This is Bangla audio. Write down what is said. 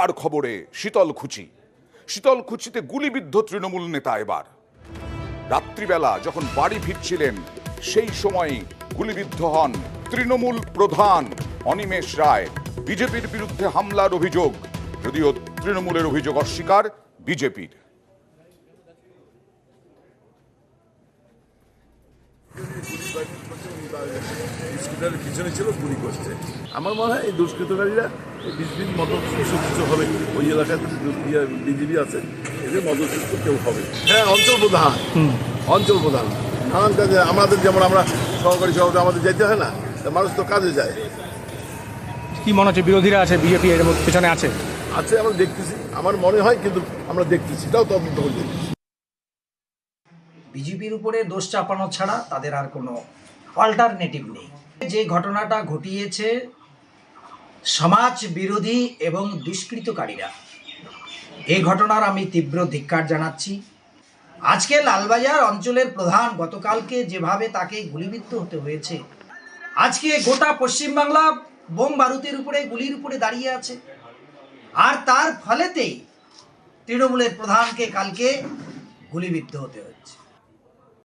আর খবরে শীতলকুচিতে গুলিবিদ্ধ তৃণমূল নেতা। এবার রাত্রিবেলা যখন বাড়ি ফিরছিলেন সেই সময় গুলিবিদ্ধ হন তৃণমূল প্রধান অনিমেষ রায়। বিজেপির বিরুদ্ধে হামলার অভিযোগ, যদিও তৃণমূলের অভিযোগ অস্বীকার বিজেপির। পিছনে ছিল গুলি করছে। আমার মনে হয় এই দুষ্কৃতকারীরা 20 দিন মদতসুস্থ হবে। ওই এলাকায় বিজেপি আছে, এদের মদতসুস্থ কেউ হবে। হ্যাঁ, অঞ্চল প্রধান নানান কাজে আমাদের, যেমন আমরা সহকারী সভাপতি আমাদের যেতে হয় না, মানুষ তো কাজে যায়। কি মনে হচ্ছে বিরোধীরা আছে, বিজেপি এর পেছনে আছে? আমরা দেখতেছি, আমার মনে হয়, কিন্তু আমরা দেখতেছি, এটাও তদন্ত হচ্ছে। বিজেপির উপরে দোষ চাপানো ছাড়া তাদের আর কোনো অল্টারনেটিভ নেই। যে ঘটনাটা ঘটিয়েছে সমাজ বিরোধী এবং দুষ্কৃতকারীরা, এই ঘটনার আমি তীব্র ধিক্কার জানাচ্ছি। আজকে লালবাজার অঞ্চলের প্রধান গতকালকে যেভাবে তাকে গুলিবিদ্ধ হতে হয়েছে, আজকে গোটা পশ্চিমবাংলা বোম বারুদের উপরে, গুলির উপরে দাঁড়িয়ে আছে। আর তার ফলেতেই তৃণমূলের প্রধানকে কালকে গুলিবিদ্ধ হতে হচ্ছে।